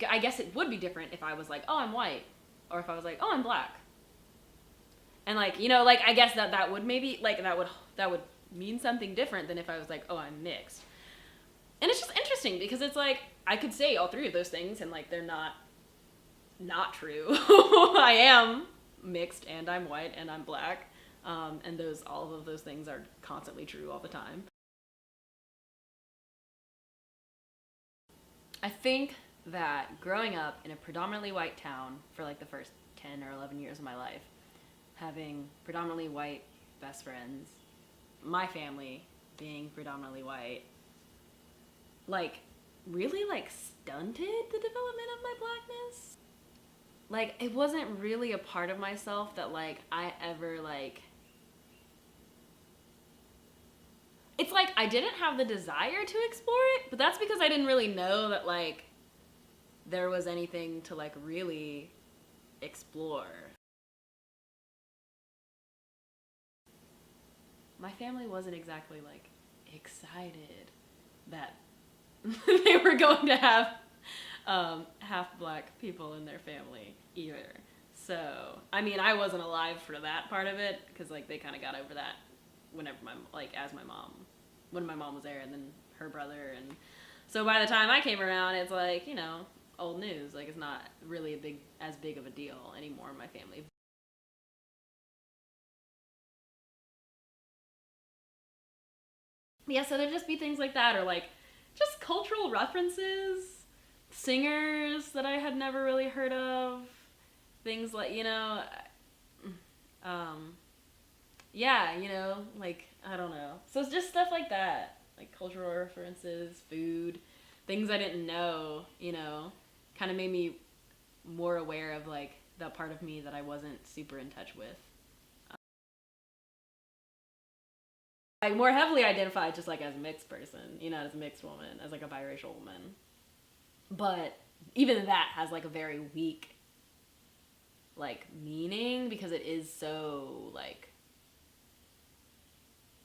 I guess it would be different if I was like, oh, I'm white, or if I was like, oh, I'm black. And like, you know, like I guess that would maybe like that would mean something different than if I was like, oh, I'm mixed. And it's just interesting because it's like I could say all three of those things and like they're not true. I am mixed and I'm white and I'm black. And all of those things are constantly true all the time. I think that growing up in a predominantly white town for like the first 10 or 11 years of my life, having predominantly white best friends, my family being predominantly white, like really like stunted the development of my blackness. Like it wasn't really a part of myself that like I ever like, it's like I didn't have the desire to explore it, but that's because I didn't really know that like there was anything to like really explore. My family wasn't exactly like excited that they were going to have half black people in their family either. So, I mean, I wasn't alive for that part of it because like they kind of got over that whenever when my mom was there, and then her brother, and so by the time I came around, it's like, you know, old news. Like it's not really as big of a deal anymore in my family. Yeah, so there'd just be things like that, or like just cultural references, singers that I had never really heard of, things like, you know, um, yeah, you know, like, I don't know. So it's just stuff like that, like cultural references, food, things I didn't know, you know, kind of made me more aware of like that part of me that I wasn't super in touch with. I more heavily identified just like as a mixed person, you know, as a mixed woman, as like a biracial woman. But even that has like a very weak like meaning because it is so like,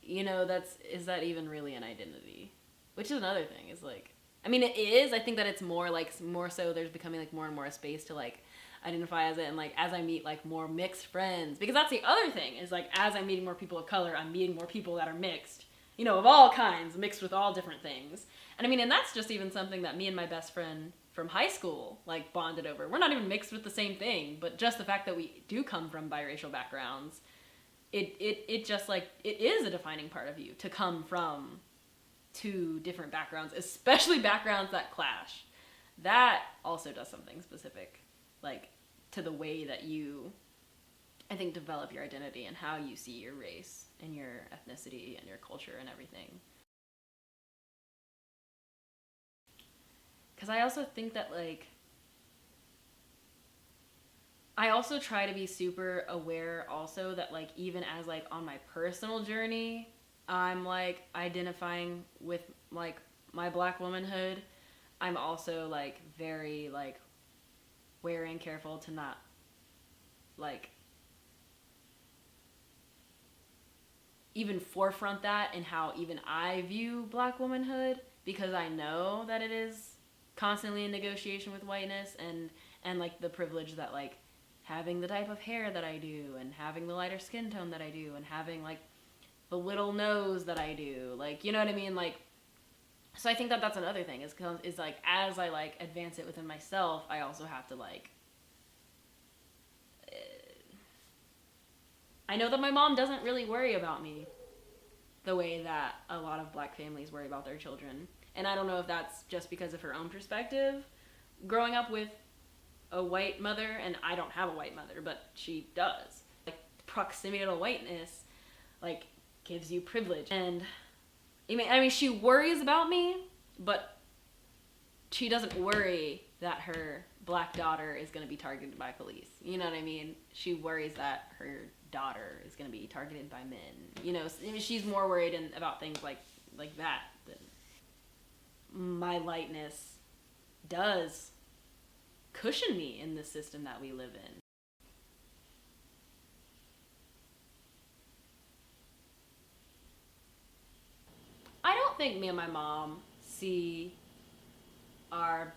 you know, is that even really an identity? Which is another thing, is like, I mean it is, I think that it's more like, more so there's becoming like more and more a space to like identify as it, and like as I meet like more mixed friends, because that's the other thing, is like as I'm meeting more people of color, I'm meeting more people that are mixed, you know, of all kinds, mixed with all different things. And I mean, and that's just even something that me and my best friend from high school like bonded over. We're not even mixed with the same thing, but just the fact that we do come from biracial backgrounds, it just like, it is a defining part of you to come from two different backgrounds, especially backgrounds that clash. That also does something specific, like to the way that you, I think, develop your identity and how you see your race and your ethnicity and your culture and everything. Because I also think that like, I also try to be super aware also that like even as like on my personal journey, I'm like identifying with like my black womanhood, I'm also like very like wary and careful to not like even forefront that in how even I view black womanhood, because I know that it is constantly in negotiation with whiteness, and like the privilege that like having the type of hair that I do, and having the lighter skin tone that I do, and having like the little nose that I do, like, you know what I mean, like, so I think that that's another thing, is like as I like advance it within myself, I also have to like, I know that my mom doesn't really worry about me the way that a lot of black families worry about their children. And I don't know if that's just because of her own perspective, growing up with a white mother, and I don't have a white mother, but she does. Like, proximity to whiteness, like, gives you privilege. And, I mean, she worries about me, but she doesn't worry that her black daughter is going to be targeted by police. You know what I mean? She worries that her daughter is going to be targeted by men. You know, she's more worried about things like that. Than my lightness does cushion me in the system that we live in. I don't think me and my mom see our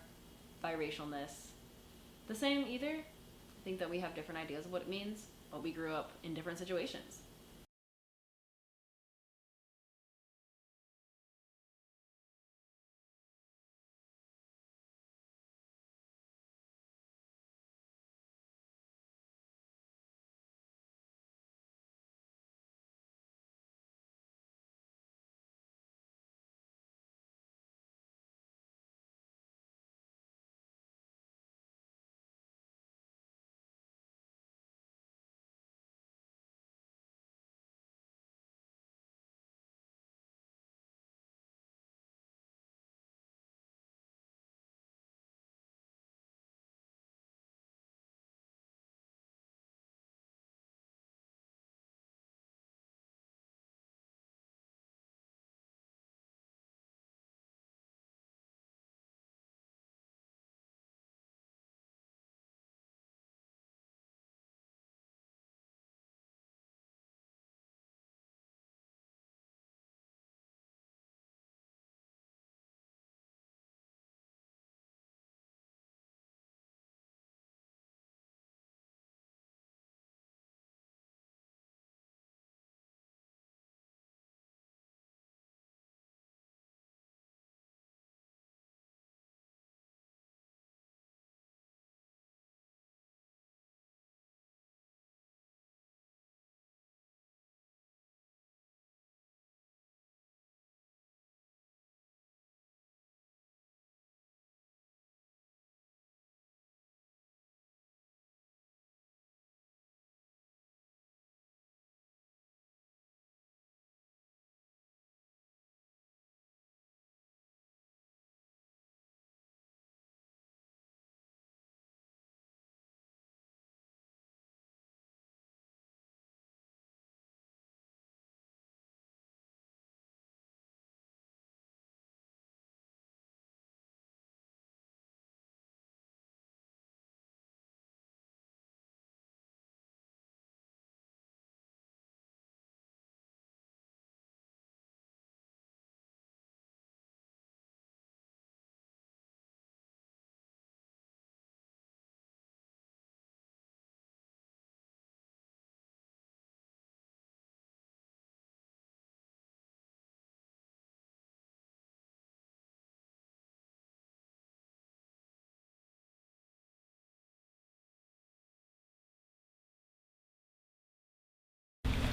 biracialness the same either. I think that we have different ideas of what it means, but we grew up in different situations.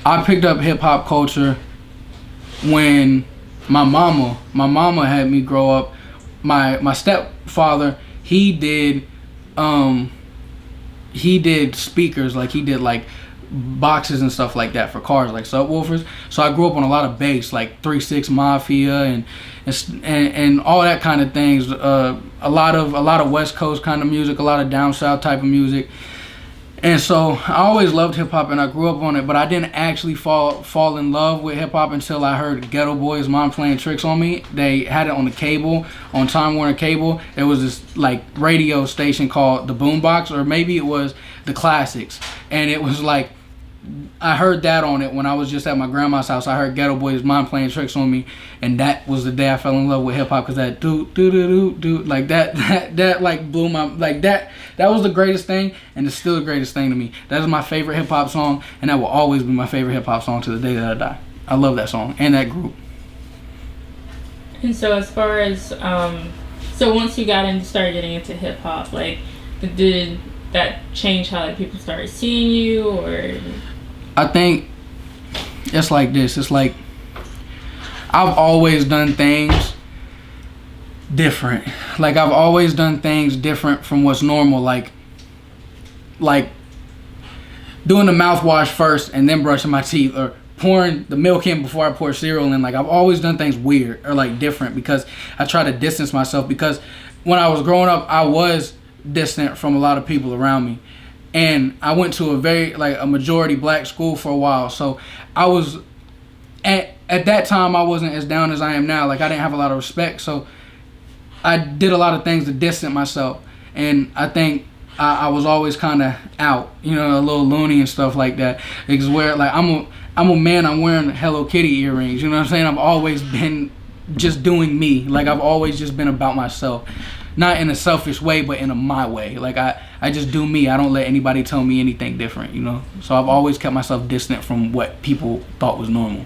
I picked up hip hop culture when my mama had me grow up. My stepfather, he did speakers, like he did like boxes and stuff like that for cars, like subwoofers. So I grew up on a lot of bass, like 3-6 Mafia and all that kind of things. A lot of West Coast kind of music, a lot of down south type of music. And so I always loved hip hop and I grew up on it, but I didn't actually fall in love with hip hop until I heard Ghetto Boys' Mom Playing Tricks on Me. They had it on the cable, on Time Warner Cable. It was this like radio station called The Boombox, or maybe it was The Classics. And it was like, I heard that on it when I was just at my grandma's house. I heard Ghetto Boys' Mom Playing Tricks on Me, and that was the day I fell in love with hip hop, because that do like that like blew my, like that was the greatest thing, and it's still the greatest thing to me. That is my favorite hip hop song, and that will always be my favorite hip hop song to the day that I die. I love that song and that group. And so as far as so once you started getting into hip hop, like did that change how like people started seeing you, or? I think it's like this. It's like I've always done things different. Like I've always done things different from what's normal. Like doing the mouthwash first and then brushing my teeth, or pouring the milk in before I pour cereal in. Like I've always done things weird or like different, because I try to distance myself, because when I was growing up I was distant from a lot of people around me. And I went to a majority black school for a while. So I was, at that time, I wasn't as down as I am now. Like I didn't have a lot of respect. So I did a lot of things to distance myself. And I think I was always kind of out, a little loony and stuff like that. Because I'm a man, I'm wearing Hello Kitty earrings. You know what I'm saying? I've always been just doing me. Like I've always just been about myself. not in a selfish way, but in a my way. Like I just do me. I don't let anybody tell me anything different, you know. So I've always kept myself distant from what people thought was normal.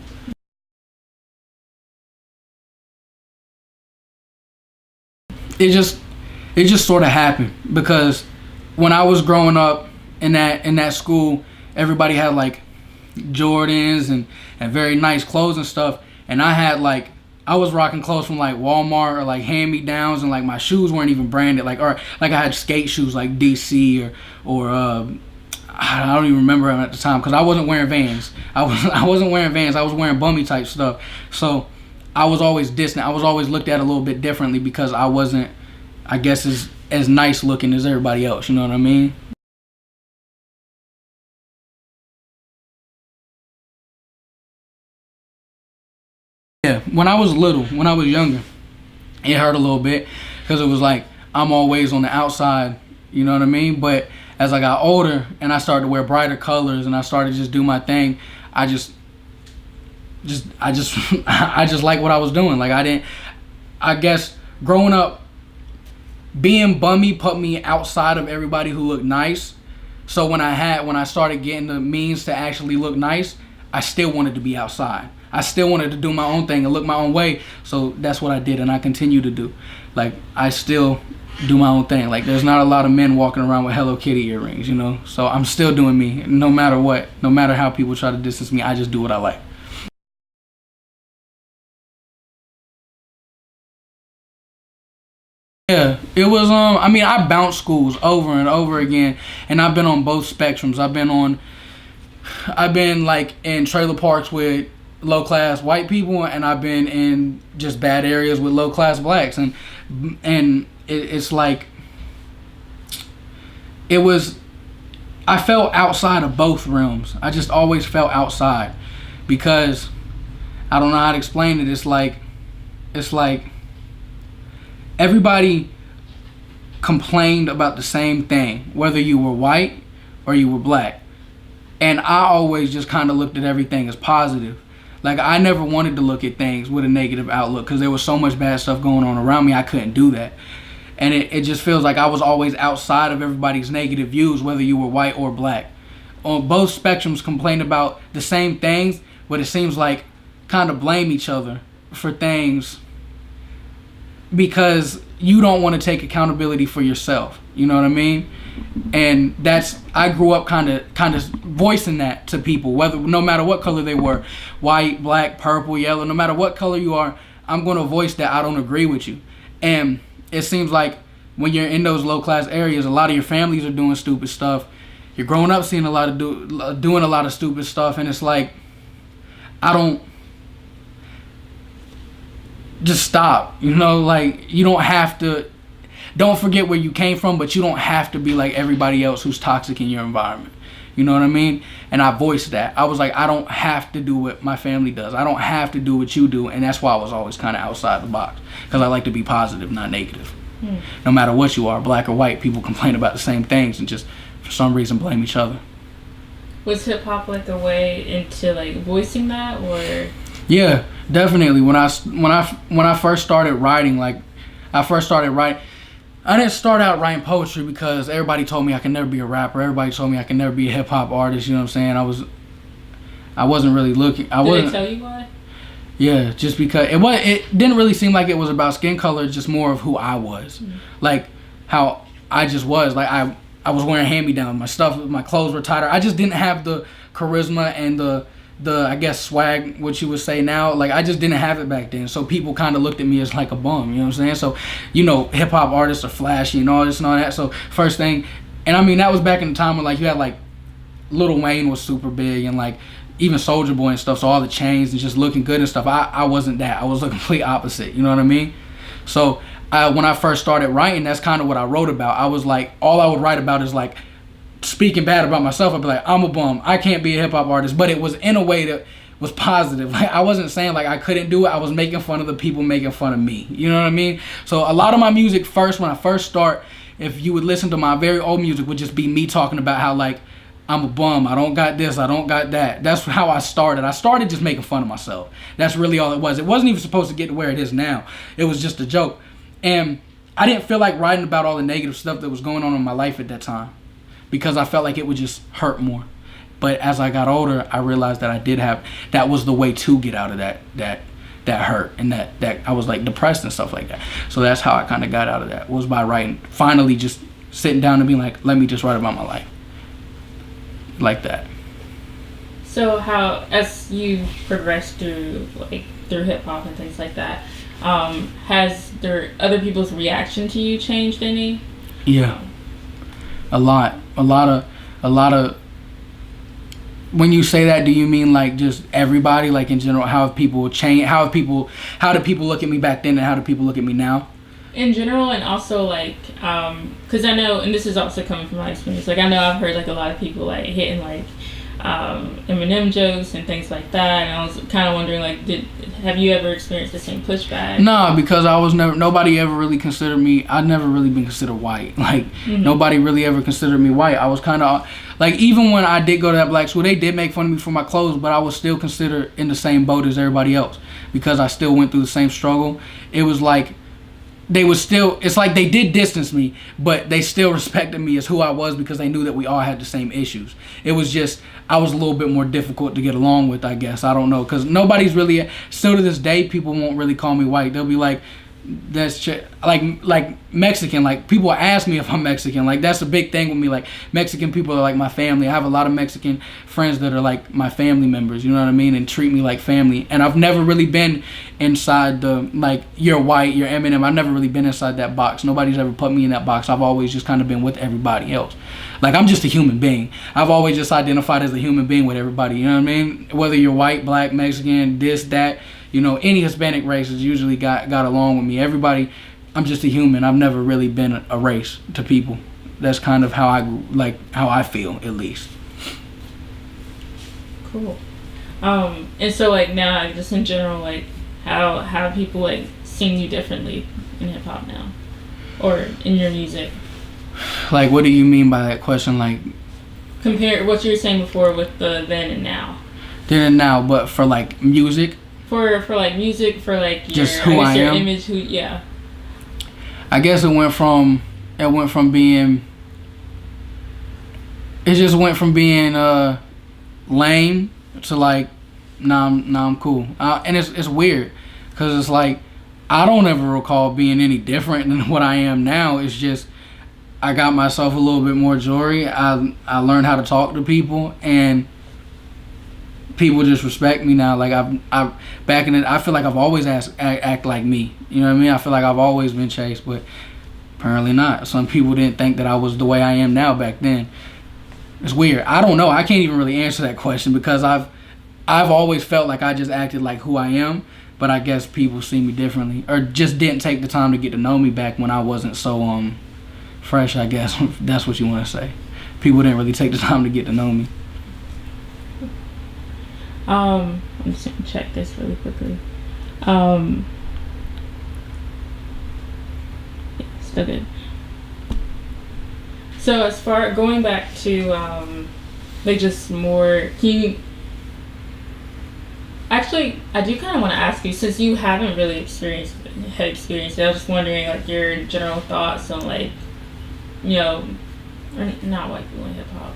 It just sort of happened because when I was growing up in that school, everybody had like Jordans and very nice clothes and stuff, and I was rocking clothes from like Walmart or like hand-me-downs, and like my shoes weren't even branded, like I had skate shoes like DC or I don't even remember them at the time because I wasn't wearing Vans. I wasn't wearing Vans. I was wearing bummy type stuff. So I was always distant. I was always looked at a little bit differently because I wasn't, I guess, as nice looking as everybody else. You know what I mean? Yeah, when I was little, when I was younger, it hurt a little bit because it was like I'm always on the outside, you know what I mean? But as I got older and I started to wear brighter colors and I started to just do my thing, I just I just like what I was doing. Like I guess growing up, being bummy put me outside of everybody who looked nice. So when I started getting the means to actually look nice, I still wanted to be outside. I still wanted to do my own thing and look my own way. So that's what I did, and I continue to do. Like, I still do my own thing. Like, there's not a lot of men walking around with Hello Kitty earrings, you know? So I'm still doing me, no matter what. No matter how people try to distance me, I just do what I like. Yeah, it was, I mean, I bounced schools over and over again, and I've been on both spectrums. I've been like in trailer parks with low class white people, and I've been in just bad areas with low class blacks, and it's like I felt outside of both realms. I just always felt outside because I don't know how to explain it. It's like everybody complained about the same thing, whether you were white or you were black. And I always just kind of looked at everything as positive. Like, I never wanted to look at things with a negative outlook because there was so much bad stuff going on around me. I couldn't do that. And it just feels like I was always outside of everybody's negative views, whether you were white or black. On both spectrums complained about the same things, but it seems like kind of blame each other for things because you don't want to take accountability for yourself. You know what I mean? And I grew up kind of voicing that to people, no matter what color they were, white, black, purple, yellow, no matter what color you are, I'm going to voice that I don't agree with you. And it seems like when you're in those low class areas, a lot of your families are doing stupid stuff. You're growing up seeing doing a lot of stupid stuff, and it's like, I don't. Just stop, you know, like, you don't have to, don't forget where you came from, but you don't have to be like everybody else who's toxic in your environment. You know what I mean? And I voiced that. I was like, I don't have to do what my family does. I don't have to do what you do. And that's why I was always kind of outside the box, because I like to be positive, not negative. No matter what you are, black or white, people complain about the same things and just for some reason blame each other. Was hip hop like a way into like voicing that, or? Yeah, definitely. When I first started writing, I didn't start out writing poetry because everybody told me I could never be a rapper. Everybody told me I could never be a hip hop artist. You know what I'm saying? I wasn't really looking. Did they tell you why? Yeah, just because it didn't really seem like it was about skin color. Just more of who I was, like how I just was. Like I was wearing hand-me-downs. My clothes were tighter. I just didn't have the charisma and the I guess swag, what you would say now. Like, I just didn't have it back then, so people kind of looked at me as like a bum, you know what I'm saying? So, you know, hip hop artists are flashy and all this and all that. So first thing, and I mean, that was back in the time when like you had like Lil Wayne was super big, and like even Soulja Boy and stuff, so all the chains and just looking good and stuff. I wasn't that. I was the complete opposite, you know what I mean? So when I first started writing, that's kind of what I wrote about. I was like, all I would write about is like speaking bad about myself. I'd be like, I'm a bum, I can't be a hip hop artist, but it was in a way that was positive. Like, I wasn't saying like I couldn't do it. I was making fun of the people making fun of me. You know what I mean? So a lot of my music when I first start, if you would listen to my very old music, would just be me talking about how like I'm a bum, I don't got this, I don't got that. That's how I started. I started just making fun of myself. That's really all it was. It wasn't even supposed to get to where it is now. It was just a joke. And I didn't feel like writing about all the negative stuff that was going on in my life at that time, because I felt like it would just hurt more. But as I got older, I realized that that was the way to get out of that hurt, and that I was like depressed and stuff like that. So that's how I kind of got out of that, was by writing. Finally, just sitting down and being like, let me just write about my life, like that. So how, as you progressed through hip hop and things like that, has other people's reaction to you changed any? Yeah, a lot of. When you say that, do you mean like just everybody, like in general? How have people changed? How do people look at me back then, and how do people look at me now? In general, and also like, because I know, and this is also coming from my experience. Like I know I've heard like a lot of people like hitting like Eminem jokes and things like that, and I was kind of wondering like, have you ever experienced the same pushback? No, because nobody ever really considered me. I'd never really been considered white. Like nobody really ever considered me white. I was kind of like, even when I did go to that black school, they did make fun of me for my clothes, but I was still considered in the same boat as everybody else, because I still went through the same struggle. It was like it's like they did distance me, but they still respected me as who I was, because they knew that we all had the same issues. It was just, I was a little bit more difficult to get along with, I guess. I don't know, because nobody's really, still to this day, people won't really call me white. They'll be like, like Mexican. Like, people ask me if I'm Mexican. Like, that's a big thing with me. Like, Mexican people are like my family. I have a lot of Mexican friends that are like my family members, you know what I mean, and treat me like family. And I've never really been inside the, like, you're white, you're Eminem. I've never really been inside that box. Nobody's ever put me in that box. I've always just kind of been with everybody else. Like, I'm just a human being. I've always just identified as a human being with everybody, you know what I mean? Whether you're white, black, Mexican, this, that, you know, any Hispanic race has usually got along with me. Everybody, I'm just a human. I've never really been a race to people. That's kind of how I feel, at least. Cool. And so, like, now, just in general, like, how have people, like, seen you differently in hip-hop now? Or in your music? Like, what do you mean by that question? Like, compare what you were saying before with the then and now. Then and now, but for, like, music? For like, music, for, like, just who I your am? image, yeah. I guess it went from being lame to like, nah, I'm cool. And it's weird, because it's like, I don't ever recall being any different than what I am now. It's just, I got myself a little bit more jewelry. I learned how to talk to people, and people just respect me now. Like, I back in it, I feel like I've always act like me. You know what I mean? I feel like I've always been Chase, but apparently not. Some people didn't think that I was the way I am now back then. It's weird. I don't know. I can't even really answer that question, because I've always felt like I just acted like who I am, but I guess people see me differently, or just didn't take the time to get to know me back when I wasn't so fresh, I guess. That's what you want to say. People didn't really take the time to get to know me. I'm just gonna check this really quickly. Yeah, still good. So as far going back to like, just more, actually, I do kind of want to ask you, since you haven't really experienced it, I was just wondering, like, your general thoughts on, like, you know, or not white people in hip hop.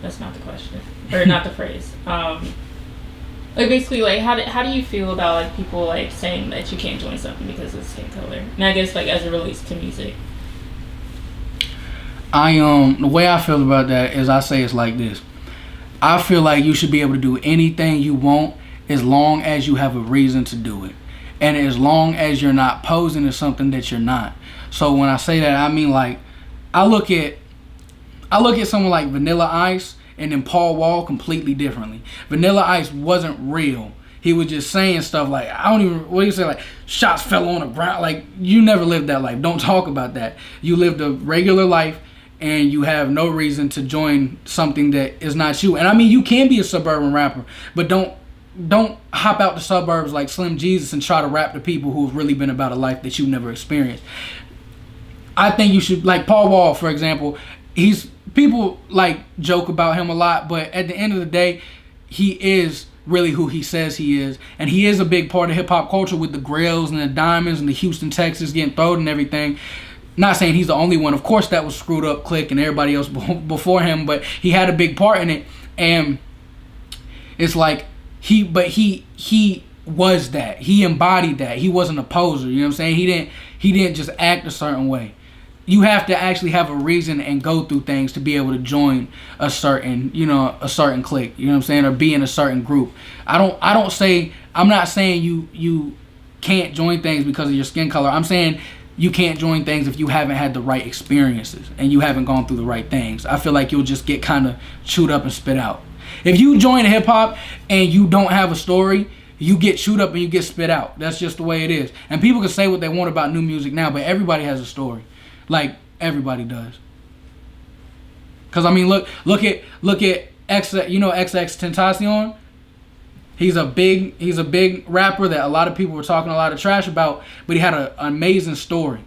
That's not the question, or not the phrase. Like, basically, like, how do you feel about, like, people, like, saying that you can't join something because of skin color? And I guess, like, as it relates to music. The way I feel about that is, I say it's like this. I feel like you should be able to do anything you want as long as you have a reason to do it, and as long as you're not posing as something that you're not. So when I say that, I mean, like, I look at someone like Vanilla Ice and then Paul Wall completely differently. Vanilla Ice wasn't real. He was just saying stuff like, what do you say, like, shots fell on the ground. Like, you never lived that life. Don't talk about that. You lived a regular life, and you have no reason to join something that is not you. And I mean, you can be a suburban rapper, but don't hop out the suburbs like Slim Jesus and try to rap to people who have really been about a life that you've never experienced. I think you should, like Paul Wall, for example, people like joke about him a lot, but at the end of the day, he is really who he says he is. And he is a big part of hip-hop culture with the grills and the diamonds and the Houston, Texas getting thrown and everything. Not saying he's the only one. Of course, that was screwed up Click and everybody else before him, but he had a big part in it. And it's like he was that. He embodied that. He wasn't a poser. You know what I'm saying? He didn't just act a certain way. You have to actually have a reason and go through things to be able to join a certain clique, you know what I'm saying, or be in a certain group. I'm not saying you can't join things because of your skin color. I'm saying you can't join things if you haven't had the right experiences and you haven't gone through the right things. I feel like you'll just get kind of chewed up and spit out. If you join hip hop and you don't have a story, you get chewed up and you get spit out. That's just the way it is. And people can say what they want about new music now, but everybody has a story. Like everybody does. Cause I mean, look at XXXTentacion. He's a big rapper that a lot of people were talking a lot of trash about, but he had an amazing story.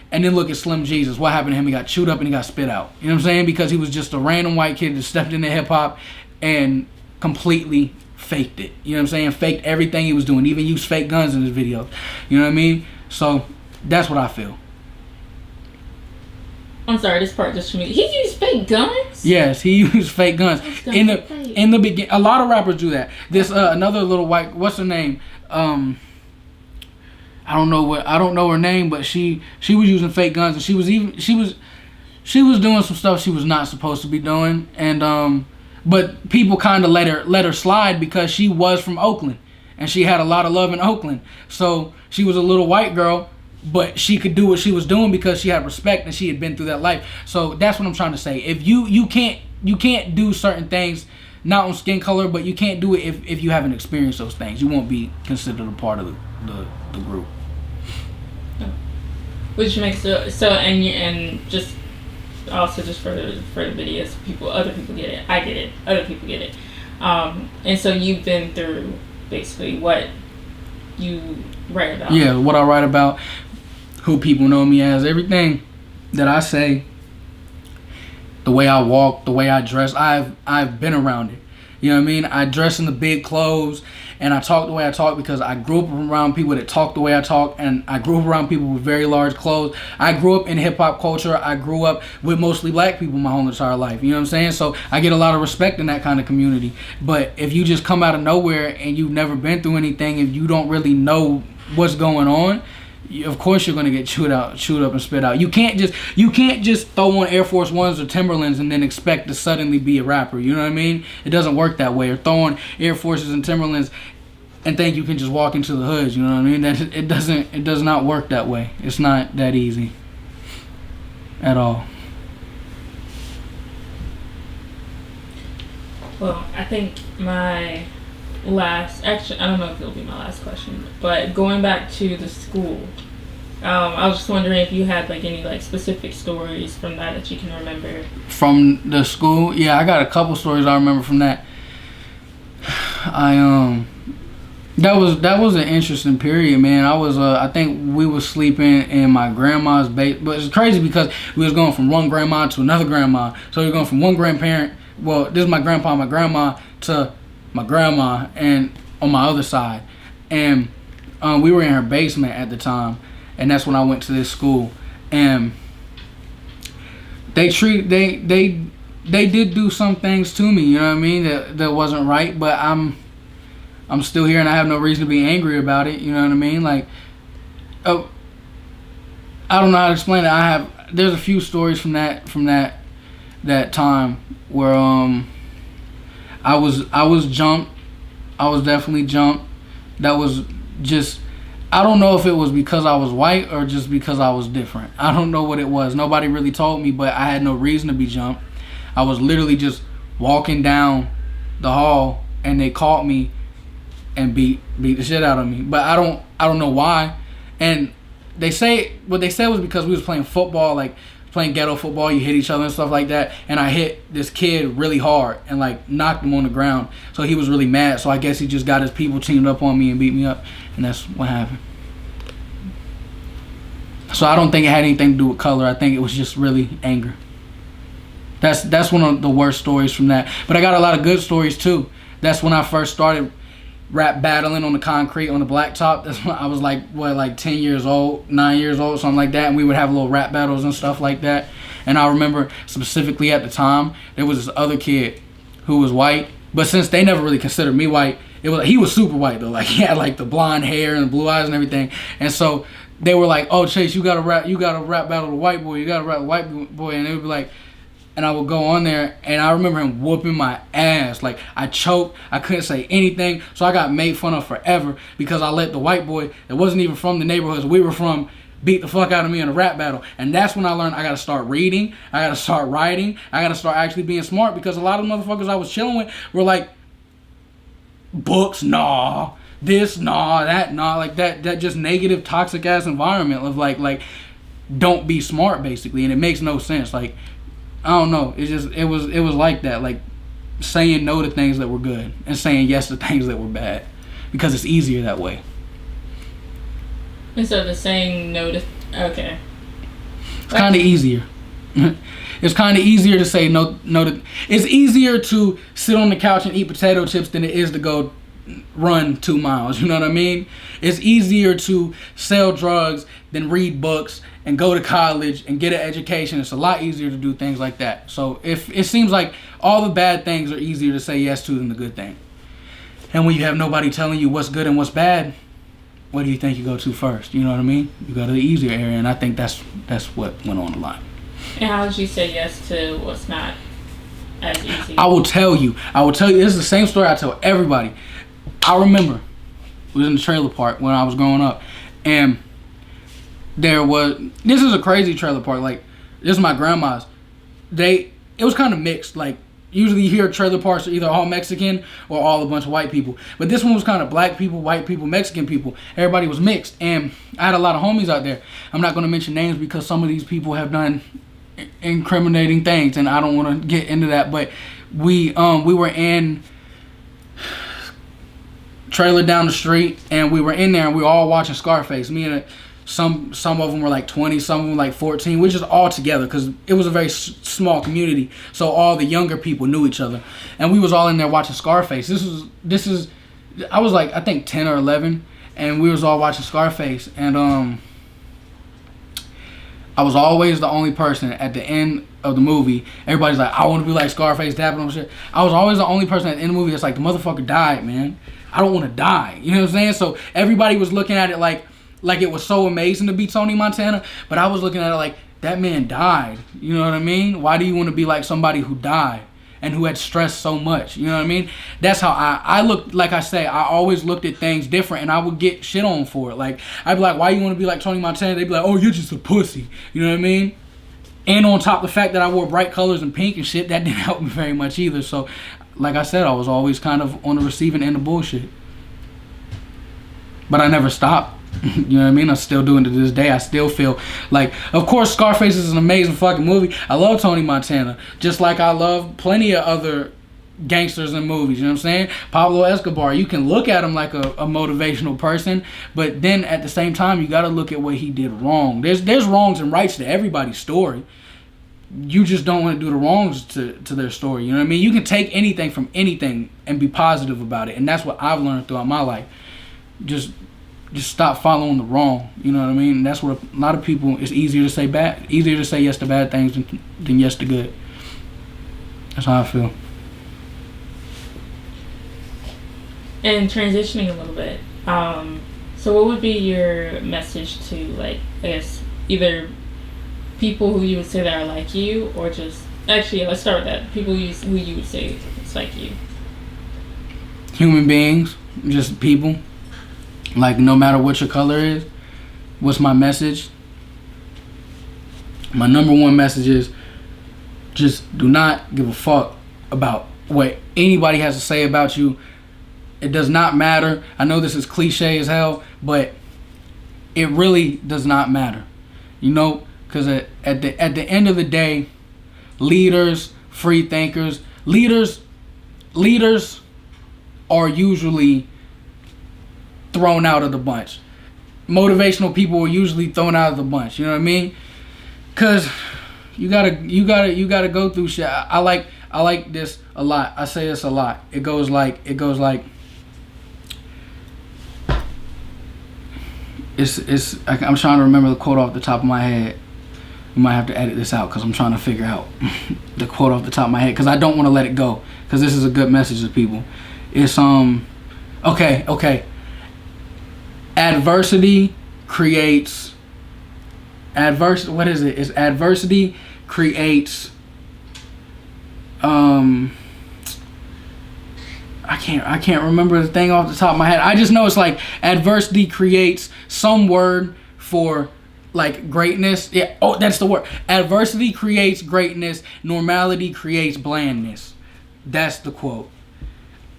And then look at Slim Jesus. What happened to him? He got chewed up and he got spit out. You know what I'm saying? Because he was just a random white kid that stepped into hip hop and completely faked it. You know what I'm saying? Faked everything he was doing. Even used fake guns in his videos. You know what I mean? So that's what I feel. I'm sorry, this part just for me. He used fake guns? Yes, he used fake guns. In the beginning, a lot of rappers do that. This another little white, what's her name? I don't know her name, but she was using fake guns, and she was doing some stuff she was not supposed to be doing, and but people kind of let her slide because she was from Oakland, and she had a lot of love in Oakland. So she was a little white girl, but she could do what she was doing because she had respect and she had been through that life. So that's what I'm trying to say. If you can't do certain things, not on skin color, but you can't do it if you haven't experienced those things. You won't be considered a part of the group. Which makes and just also just for the videos, other people get it. I get it. Other people get it. And so you've been through basically what you write about. Yeah, what I write about, who people know me as, everything that I say, the way I walk, the way I dress, I've been around it. You know what I mean? I dress in the big clothes and I talk the way I talk because I grew up around people that talk the way I talk, and I grew up around people with very large clothes. I grew up in hip hop culture. I grew up with mostly black people my whole entire life. You know what I'm saying? So I get a lot of respect in that kind of community. But if you just come out of nowhere and you've never been through anything, if you don't really know what's going on, of course you're gonna get chewed up and spit out. You can't just throw on Air Force Ones or Timberlands and then expect to suddenly be a rapper. You know what I mean? It doesn't work that way. Or throw on Air Forces and Timberlands and think you can just walk into the hoods. You know what I mean? It does not work that way. It's not that easy at all. Well, I think my last, actually, I don't know if it'll be my last question, but going back to the school, I was just wondering if you had like any like specific stories from that you can remember. From the school? Yeah, I got a couple stories I remember from that. That was an interesting period, man. I think we was sleeping in my grandma's base, but it's crazy because we was going from one grandma to another grandma. So we were going from one grandparent, well, this is my grandpa and my grandma, to my grandma and on my other side, and we were in her basement at the time, and that's when I went to this school, and they did do some things to me, you know what I mean, that wasn't right, but I'm still here and I have no reason to be angry about it, you know what I mean, like, I don't know how to explain it. There's a few stories from that time where I was jumped. I was definitely jumped. That was just, I don't know if it was because I was white or just because I was different. I don't know what it was. Nobody really told me, but I had no reason to be jumped. I was literally just walking down the hall and they caught me and beat the shit out of me. But I don't know why. And what they said was because we was playing football, like playing ghetto football, you hit each other and stuff like that, and I hit this kid really hard and like knocked him on the ground, so he was really mad, so I guess he just got his people teamed up on me and beat me up, and that's what happened. So I don't think it had anything to do with color. I think it was just really anger. That's one of the worst stories from that, but I got a lot of good stories too. That's when I first started rap battling on the concrete on the blacktop. That's when I was like 10 years old, 9 years old, something like that. And we would have little rap battles and stuff like that. And I remember specifically at the time, there was this other kid who was white. But since they never really considered me white, he was super white though. Like he had like the blonde hair and the blue eyes and everything. And so they were like, "Oh Chase, you gotta rap battle the white boy. You gotta rap the white boy." And they would be like, and I would go on there, and I remember him whooping my ass. Like, I choked. I couldn't say anything. So I got made fun of forever because I let the white boy that wasn't even from the neighborhoods we were from beat the fuck out of me in a rap battle. And that's when I learned I got to start reading. I got to start writing. I got to start actually being smart, because a lot of motherfuckers I was chilling with were like, books, nah. This, nah. That, nah. Like, that just negative, toxic-ass environment of, like, don't be smart, basically. And it makes no sense. Like, I don't know. It was like that. Like saying no to things that were good and saying yes to things that were bad, because it's easier that way. Instead of saying no to, okay. It's kind of easier. It's kind of easier to say no to. It's easier to sit on the couch and eat potato chips than it is to go run 2 miles. You know what I mean? It's easier to sell drugs than read books and go to college and get an education. It's a lot easier to do things like that. So if it seems like all the bad things are easier to say yes to than the good thing. And when you have nobody telling you what's good and what's bad, what do you think you go to first? You know what I mean? You go to the easier area, and I think that's what went on a lot. And how did you say yes to what's not as easy? I will tell you. This is the same story I tell everybody. I remember it was in the trailer park when I was growing up, and this is a crazy trailer park. Like, this is my grandma's. It was kind of mixed. Like, usually you hear trailer parks are either all Mexican or all a bunch of white people. But this one was kind of black people, white people, Mexican people. Everybody was mixed. And I had a lot of homies out there. I'm not going to mention names because some of these people have done incriminating things, and I don't want to get into that. But we were in trailer down the street, and we were in there, and we were all watching Scarface. Me and some of them were like 20, some of them like 14. We're just all together because it was a very small community, so all the younger people knew each other, and we was all in there watching Scarface. This is I was like, I think 10 or 11, and we was all watching Scarface, and I was always the only person at the end of the movie. Everybody's like, I want to be like Scarface, dapping on shit. I was always the only person at the end of the movie that's like, the motherfucker died, man. I don't want to die. You know what I'm saying? So everybody was looking at it like it was so amazing to be Tony Montana, but I was looking at it like, that man died. You know what I mean? Why do you want to be like somebody who died and who had stressed so much? You know what I mean? That's how I looked. Like I say, I always looked at things different, and I would get shit on for it. Like, I'd be like, why you want to be like Tony Montana? They'd be like, oh, you're just a pussy. You know what I mean? And on top of the fact that I wore bright colors and pink and shit, that didn't help me very much either. So, like I said, I was always kind of on the receiving end of bullshit. But I never stopped. You know what I mean? I'm still doing it to this day. I still feel like, of course, Scarface is an amazing fucking movie. I love Tony Montana, just like I love plenty of other gangsters in movies. You know what I'm saying? Pablo Escobar, you can look at him like a motivational person, but then at the same time, you got to look at what he did wrong. There's wrongs and rights to everybody's story. You just don't want to do the wrongs to their story. You know what I mean? You can take anything from anything and be positive about it, and that's what I've learned throughout my life. Just stop following the wrong. You know what I mean? That's what a lot of people, it's easier to say yes to bad things than yes to good. That's how I feel. And transitioning a little bit, so what would be your message to, like, I guess, either people who you would say that are like you, or just, actually, let's start with that, people who you would say it's like you? Human beings, just people. Like, no matter what your color is, what's my message? My number one message is, just do not give a fuck about what anybody has to say about you. It does not matter. I know this is cliche as hell, but it really does not matter. You know, because at the end of the day, leaders, free thinkers, leaders are usually thrown out of the bunch. Motivational people are usually thrown out of the bunch. You know what I mean? Cause you gotta go through shit. I like this a lot. I say this a lot. It goes like I'm trying to remember the quote off the top of my head. We might have to edit this out because I'm trying to figure out the quote off the top of my head because I don't want to let it go because this is a good message to people. It's okay. Adversity creates what is it? It's adversity creates I can't remember the thing off the top of my head. I just know it's like adversity creates some word for like greatness. Yeah, oh, that's the word. Adversity creates greatness. Normality creates blandness. That's the quote.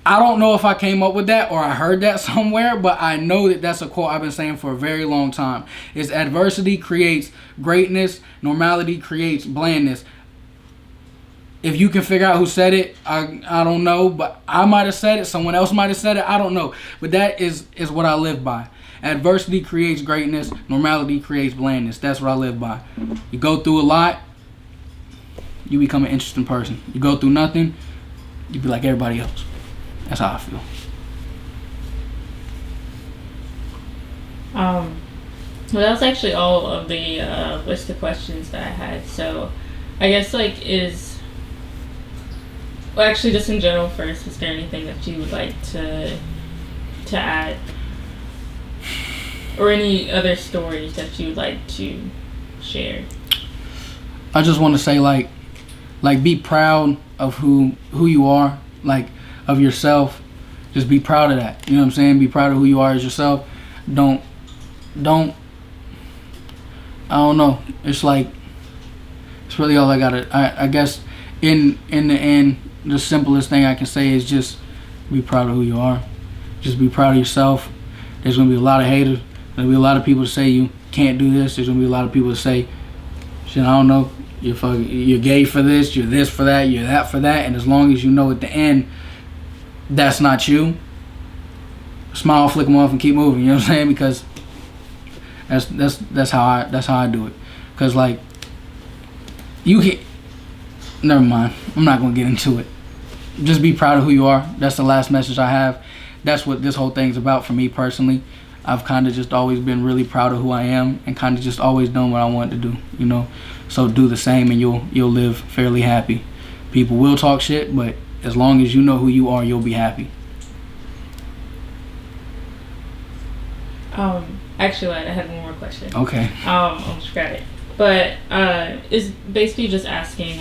I don't know if I came up with that or I heard that somewhere, but I know that that's a quote I've been saying for a very long time. It's adversity creates greatness. Normality creates blandness. If you can figure out who said it, I don't know, but I might have said it. Someone else might have said it. I don't know. But that is what I live by. Adversity creates greatness. Normality creates blandness. That's what I live by. You go through a lot, you become an interesting person. You go through nothing, you be like everybody else. That's how I feel. Well, that was actually all of the list of questions that I had. So, I guess well, actually, just in general first, is there anything that you would like to add? Or any other stories that you would like to share? I just want to say, like be proud of who you are, like, of yourself. Just be proud of that. You know what I'm saying? Be proud of who you are as yourself. Don't, I don't know. It's like, it's really all I gotta, I guess, in the end, the simplest thing I can say is just be proud of who you are. Just be proud of yourself. There's going to be a lot of haters. There's going to be a lot of people to say you can't do this. There's going to be a lot of people to say, shit, I don't know, you're gay for this, you're this for that, you're that for that. And as long as you know at the end that's not you, smile, flick them off, and keep moving. You know what I'm saying? Because that's how I do it. Because, like, you can, never mind. I'm not going to get into it. Just be proud of who you are. That's the last message I have. That's what this whole thing's about for me personally. I've kind of just always been really proud of who I am and kind of just always done what I wanted to do, you know. So do the same and you'll live fairly happy. People will talk shit, but as long as you know who you are, you'll be happy. Actually, I had one more question. Okay. I'll scrap it. But it's basically just asking,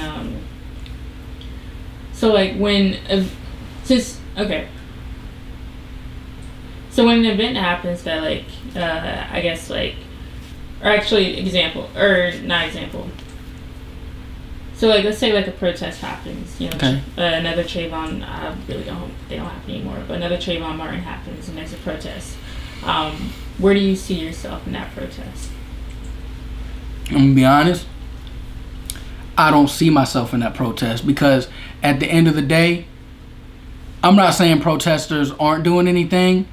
so like when, so when an event happens that like, I guess like, or actually not example. So like, let's say like a protest happens, you know, okay. Another Trayvon, I really don't hope they don't happen anymore, but another Trayvon Martin happens and there's a protest. Where do you see yourself in that protest? I'm gonna be honest, I don't see myself in that protest because at the end of the day, I'm not saying protesters aren't doing anything,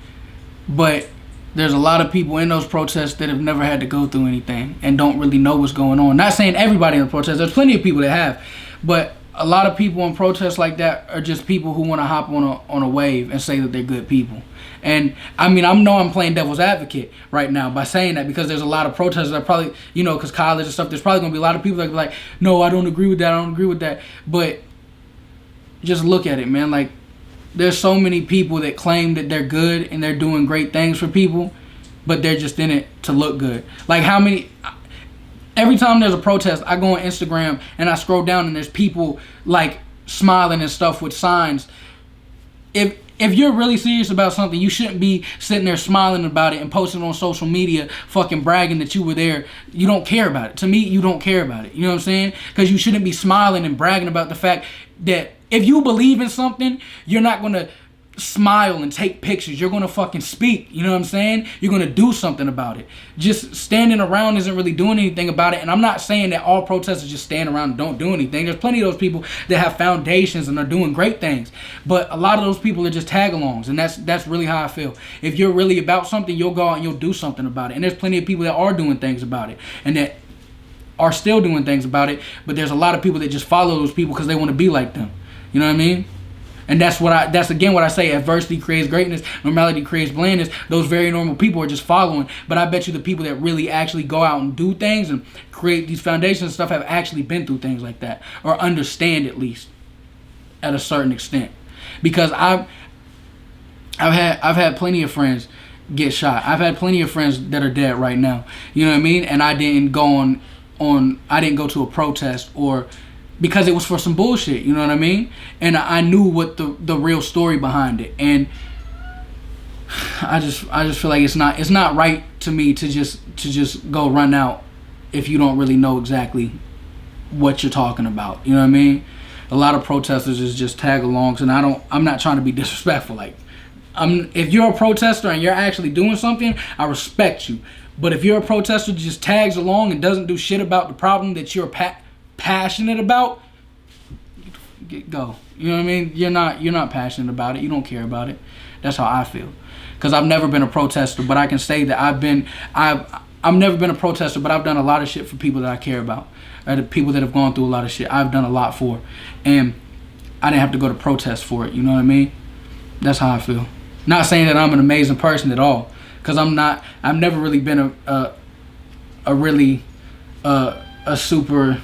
but there's a lot of people in those protests that have never had to go through anything and don't really know what's going on. Not saying everybody in the protest, there's plenty of people that have, but a lot of people in protests like that are just people who want to hop on a wave and say that they're good people. And I mean, I'm playing devil's advocate right now by saying that because there's a lot of protesters that probably, you know, because college and stuff, there's probably going to be a lot of people that be like, no, I don't agree with that. But just look at it, man. Like, there's so many people that claim that they're good and they're doing great things for people, but they're just in it to look good. Like, every time there's a protest, I go on Instagram and I scroll down and there's people like smiling and stuff with signs. If you're really serious about something, you shouldn't be sitting there smiling about it and posting on social media, fucking bragging that you were there. You don't care about it. To me, you don't care about it. You know what I'm saying? Because you shouldn't be smiling and bragging about the fact that if you believe in something, you're not going to smile and take pictures. You're going to fucking speak. You know what I'm saying? You're going to do something about it. Just standing around isn't really doing anything about it. And I'm not saying that all protesters just stand around and don't do anything. There's plenty of those people that have foundations and are doing great things. But a lot of those people are just tag-alongs. And that's really how I feel. If you're really about something, you'll go out and you'll do something about it. And there's plenty of people that are doing things about it. And that are still doing things about it. But there's a lot of people that just follow those people because they want to be like them. You know what I mean? And that's again what I say, adversity creates greatness, normality creates blandness. Those very normal people are just following. But I bet you the people that really actually go out and do things and create these foundations and stuff have actually been through things like that, or understand at least at a certain extent. Because I've had plenty of friends get shot. I've had plenty of friends that are dead right now. You know what I mean? And I didn't go I didn't go to a protest or because it was for some bullshit, you know what I mean? And I knew what the real story behind it. And I just feel like it's not right to me to just go run out if you don't really know exactly what you're talking about. You know what I mean? A lot of protesters is just tag alongs, and I'm not trying to be disrespectful. Like, if you're a protester and you're actually doing something, I respect you. But if you're a protester that just tags along and doesn't do shit about the problem that you're passionate about, go. You know what I mean? You're not passionate about it. You don't care about it. That's how I feel. Because I've never been a protester, but I can say that I've never been a protester, but I've done a lot of shit for people that I care about. Or the people that have gone through a lot of shit. I've done a lot for, and I didn't have to go to protest for it. You know what I mean? That's how I feel. Not saying that I'm an amazing person at all, because I'm not. I've never really been a super.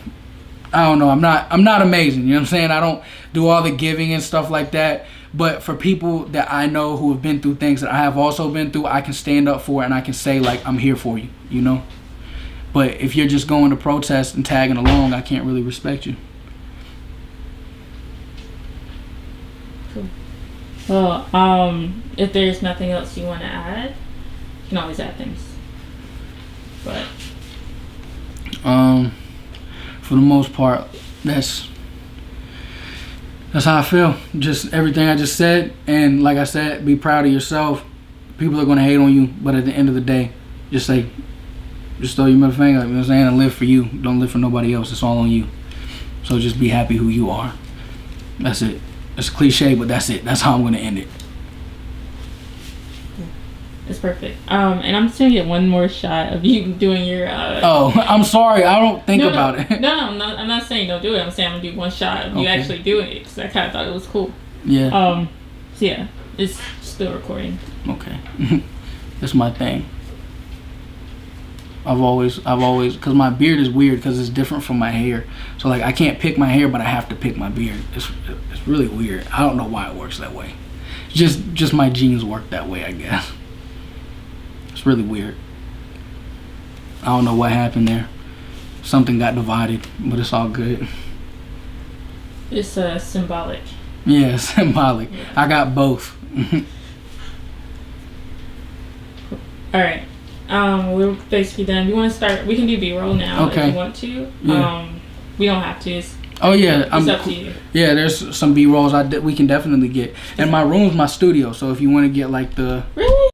I don't know. I'm not amazing. You know what I'm saying? I don't do all the giving and stuff like that. But for people that I know who have been through things that I have also been through, I can stand up for it and I can say, like, I'm here for you, you know? But if you're just going to protest and tagging along, I can't really respect you. Cool. Well, if there's nothing else you want to add, you can always add things. But for the most part, that's how I feel. Just everything I just said, and like I said, be proud of yourself. People are gonna hate on you, but at the end of the day, just throw your middle finger, you know what I'm saying, and live for you. Don't live for nobody else. It's all on you. So just be happy who you are. That's it. It's a cliche, but that's it. That's how I'm gonna end it. it's perfect. And I'm just gonna get one more shot of you doing your. Oh, I'm sorry. I don't think about it. No, I'm not saying don't do it. I'm saying I'm gonna do one shot of you actually doing it because I kind of thought it was cool. Yeah. So yeah, it's still recording. Okay. That's my thing. I've always, because my beard is weird because it's different from my hair. So like I can't pick my hair, but I have to pick my beard. It's really weird. I don't know why it works that way. Just my genes work that way, I guess. It's really weird. I don't know what happened there. Something got divided, but it's all good. It's symbolic. Yeah, symbolic. Yeah. I got both. All right. We're basically done. We want to start. We can do B-roll now if you want to. Yeah. We don't have to. It's up to you. Yeah, there's some B-rolls we can definitely get. And my room's my studio, so if you want to get like the. Really?